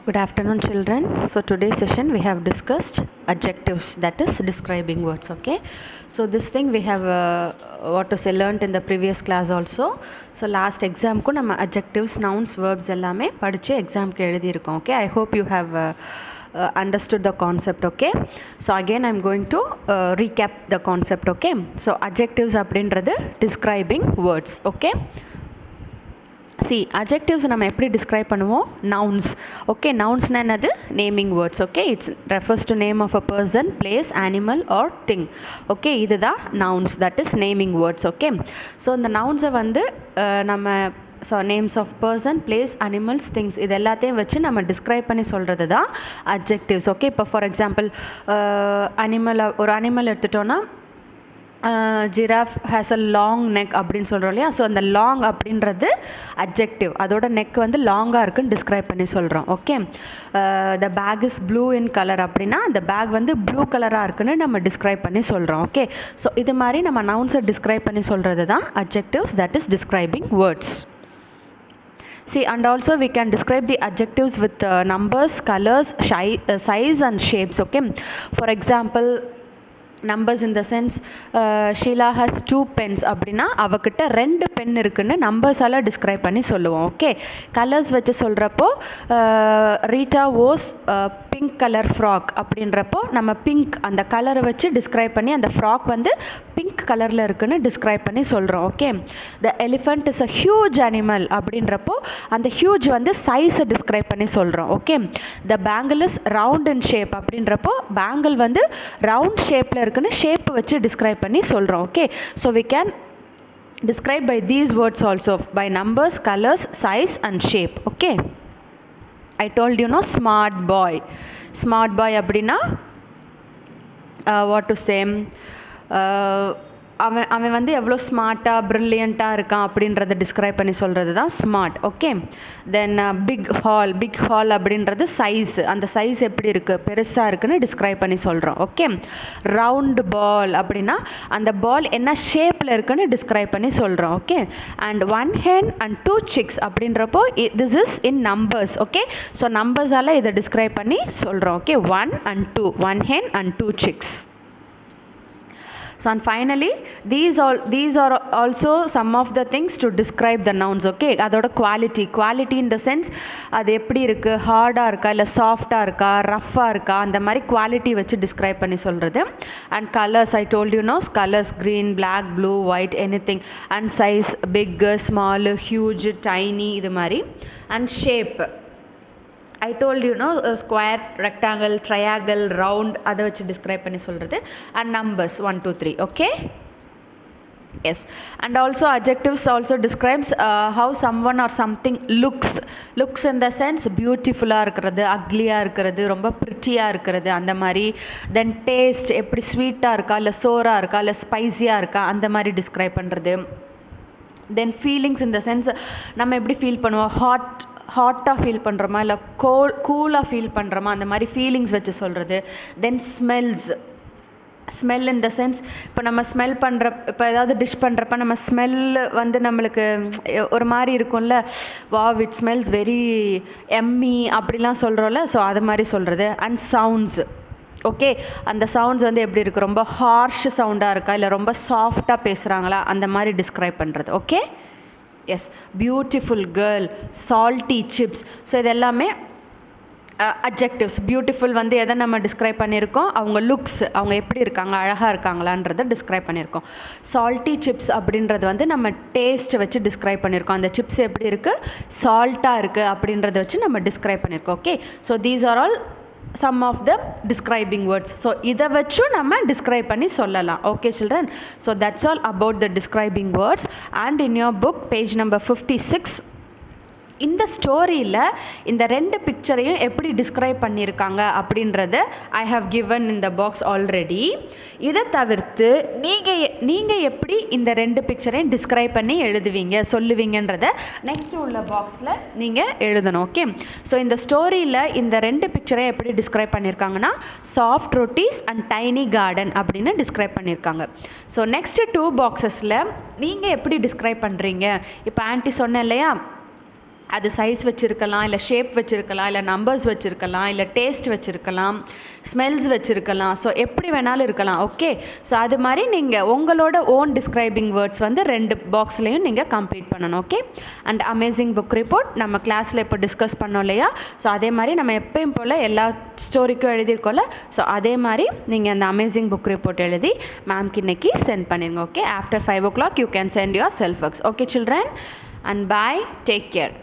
Good afternoon, children. So today's session we have discussed adjectives, that is describing words. Okay, so this thing we have what to say learnt in the previous class also. So last exam ku nama adjectives, nouns, verbs ellame padichu exam ku எழுதிருக்கோம். Okay, I hope you have understood the concept. Okay, so again I'm going to recap the concept. Okay, so adjectives அப்படின்றது describing words. Okay, see adjectives நம்ம எப்படி describe பண்ணுவோம்? Nouns. Okay, nounsனா என்னது? Naming words. Okay, it refers to name of a person, place, animal or thing. Okay, இதுதான் nouns, that is naming words. Okay, so இந்த nouns-ஐ வந்து நம்ம names of person, place, animals, things இது எல்லாத்தையும் வச்சு நம்ம டிஸ்கிரைப் பண்ணி சொல்கிறது தான் அட்ஜெக்டிவ்ஸ். ஓகே, இப்போ ஃபார் எக்ஸாம்பிள் ஒரு அனிமல் எடுத்துட்டோன்னா giraffe has a long neck அப்படின்னு சொல்கிறோம் இல்லையா. ஸோ அந்த லாங் அப்படின்றது அட்ஜெக்டிவ், அதோட நெக் வந்து லாங்காக இருக்குன்னு டிஸ்கிரைப் பண்ணி சொல்கிறோம். Okay, the bag is blue in colour அப்படின்னா அந்த பேக் வந்து ப்ளூ கலராக இருக்குன்னு நம்ம டிஸ்கிரைப் பண்ணி சொல்கிறோம். ஓகே, ஸோ இது மாதிரி நம்ம நவுன்ஸை டிஸ்கிரைப் பண்ணி சொல்கிறது தான் adjectives, that is describing words. See, and also we can describe the adjectives with numbers, colors, size and shapes. Okay, for example, numbers in the sense Sheila has 2 pens அப்படின்னா அவகிட்ட 2 pen இருக்குன்னு நம்பர்ஸால் describe பண்ணி சொல்லுவோம். Okay, colours வச்சு சொல்கிறப்போ Rita was pink colour frock அப்படின்றப்போ நம்ம pink அந்த கலரை வச்சு டிஸ்கிரைப் பண்ணி அந்த ஃப்ராக் வந்து பிங்க் கலரில் இருக்குன்னு டிஸ்கிரைப் பண்ணி சொல்கிறோம். Okay, the elephant is a huge animal அப்படின்றப்போ அந்த ஹியூஜ் வந்து சைஸை டிஸ்கிரைப் பண்ணி சொல்கிறோம். Okay, the bangle is round in shape அப்படின்றப்போ பேங்கிள் வந்து ரவுண்ட் ஷேப்பில் இருக்குன்னு ஷேப் வச்சு டிஸ்கிரைப் பண்ணி சொல்கிறோம். Okay, so we can describe by these words also, by numbers, colors, size and shape. Okay, I told you no, smart boy அப்படின்னா what to say, அவன் வந்து எவ்வளோ ஸ்மார்ட்டாக ப்ரில்லியண்ட்டாக இருக்கான் அப்படின்றத டிஸ்கிரைப் பண்ணி சொல்கிறது தான் ஸ்மார்ட். ஓகே, தென் பிக் ஹால் அப்படின்றது சைஸ், அந்த சைஸ் எப்படி இருக்குது, பெருசாக இருக்குன்னு டிஸ்கிரைப் பண்ணி சொல்கிறோம். ஓகே, ரவுண்டு பால் அப்படின்னா அந்த பால் என்ன ஷேப்பில் இருக்குன்னு டிஸ்கிரைப் பண்ணி சொல்கிறோம். Okay, and 1 hen and 2 chicks அப்படின்றப்போ this is in numbers. Okay, so நம்பர்ஸால் இதை டிஸ்கிரைப் பண்ணி சொல்கிறோம். Okay, 1 and 2, 1 hen and 2 chicks. So and finally these are also some of the things to describe the nouns. Okay, அதோட quality in the sense அது எப்படி இருக்குது, ஹார்டாக இருக்கா இல்லை சாஃப்டாக இருக்கா, ரஃப்பாக இருக்கா, அந்த மாதிரி குவாலிட்டி வச்சு டிஸ்கிரைப் பண்ணி சொல்கிறது. And colours, I told you no, colours green, black, blue, white, anything. And size, big, small, huge, tiny, இது மாதிரி. And shape, I told you know, square, rectangle, triangle, round, அதை வச்சு டிஸ்கிரைப் பண்ணி சொல்கிறது. And numbers 1 2 3. Okay, yes, and also adjectives also describes how someone or something looks in the sense பியூட்டிஃபுல்லாக இருக்கிறது, அக்லியாக இருக்கிறது, ரொம்ப ப்ரிட்டியாக இருக்கிறது, அந்த மாதிரி. தென் டேஸ்ட், எப்படி ஸ்வீட்டாக இருக்கா இல்லை சோராக இருக்கா இல்லை ஸ்பைஸியாக இருக்கா, அந்த மாதிரி டிஸ்கிரைப் பண்ணுறது. தென் ஃபீலிங்ஸ் இன் த சென்ஸ் நம்ம எப்படி ஃபீல் பண்ணுவோம், ஹாட்டாக ஃபீல் பண்ணுறோமா இல்லை கூலாக ஃபீல் பண்ணுறோமா, அந்த மாதிரி ஃபீலிங்ஸ் வச்சு சொல்கிறது. தென் ஸ்மெல் இன் த சென்ஸ் இப்போ நம்ம இப்போ ஏதாவது டிஷ் பண்ணுறப்ப நம்ம ஸ்மெல் வந்து நம்மளுக்கு ஒரு மாதிரி இருக்கும்ல, wow it smells very yummy அப்படிலாம் சொல்கிறோம்ல, ஸோ அது மாதிரி சொல்கிறது. அண்ட் சவுண்ட்ஸ், ஓகே, அந்த சவுண்ட்ஸ் வந்து எப்படி இருக்குது, ரொம்ப ஹார்ஷ் சவுண்டாக இருக்கா இல்லை ரொம்ப சாஃப்டாக பேசுகிறாங்களா, அந்த மாதிரி டிஸ்கிரைப் பண்ணுறது. Okay, yes, beautiful girl, salty chips. So இது எல்லாமே அட்ஜெக்டிவ்ஸ். பியூட்டிஃபுல் வந்து எதை நம்ம டிஸ்கிரைப் பண்ணியிருக்கோம், அவங்க லுக்ஸ், அவங்க எப்படி இருக்காங்க, அழகாக இருக்காங்களான்றதை டிஸ்கிரைப் பண்ணியிருக்கோம். சால்ட்டி சிப்ஸ் அப்படின்றது வந்து நம்ம டேஸ்ட்டை வச்சு டிஸ்கிரைப் பண்ணியிருக்கோம், அந்த சிப்ஸ் எப்படி இருக்குது, சால்ட்டாக இருக்குது அப்படின்றத வச்சு நம்ம டிஸ்கிரைப் பண்ணியிருக்கோம். Okay, so these are all some of the describing words. So இதை வச்சும் நம்ம டிஸ்கிரைப் பண்ணி சொல்லலாம். Okay children, so that's all about the describing words. And in your book page number 56, இந்த ஸ்டோரியில் இந்த 2 பிக்சரையும் எப்படி டிஸ்கிரைப் பண்ணியிருக்காங்க அப்படின்றத I have given in the box already. இதை தவிர்த்து நீங்கள் எப்படி இந்த 2 பிக்சரையும் டிஸ்கிரைப் பண்ணி சொல்லுவீங்கன்றத நெக்ஸ்ட் உள்ள பாக்ஸில் நீங்கள் எழுதணும். ஓகே, ஸோ இந்த ஸ்டோரியில் இந்த 2 பிக்சரையும் எப்படி டிஸ்கிரைப் பண்ணியிருக்காங்கன்னா soft rotis and tiny garden அப்படின்னு டிஸ்கிரைப் பண்ணியிருக்காங்க. ஸோ நெக்ஸ்ட்டு 2 பாக்ஸஸில் நீங்கள் எப்படி டிஸ்கிரைப் பண்ணுறீங்க, இப்போ ஆன்ட்டி சொன்னேன் இல்லையா, அது சைஸ் வச்சுருக்கலாம், இல்லை ஷேப் வச்சுருக்கலாம், இல்லை நம்பர்ஸ் வச்சுருக்கலாம், இல்லை டேஸ்ட் வச்சுருக்கலாம், ஸ்மெல்ஸ் வச்சுருக்கலாம். ஸோ எப்படி வேணாலும் இருக்கலாம். ஓகே, ஸோ அது மாதிரி நீங்கள் உங்களோட ஓன் டிஸ்கிரைபிங் வேர்ட்ஸ் வந்து 2 பாக்ஸ்லேயும் நீங்கள் கம்ப்ளீட் பண்ணணும். Okay, and amazing book report நம்ம கிளாஸில் இப்போ டிஸ்கஸ் பண்ணோம் இல்லையா? ஸோ அதே மாதிரி நம்ம எப்பயும் போல் எல்லா ஸ்டோரிக்கும் எழுதியிருக்கோம்ல, ஸோ அதே மாதிரி நீங்கள் அந்த அமேசிங் புக் ரிப்போர்ட் எழுதி மேம்க்கு இன்னைக்கு சென்ட் பண்ணிடுங்க. Okay, after 5 o'clock you can send your self works. Okay children, and bye, take care.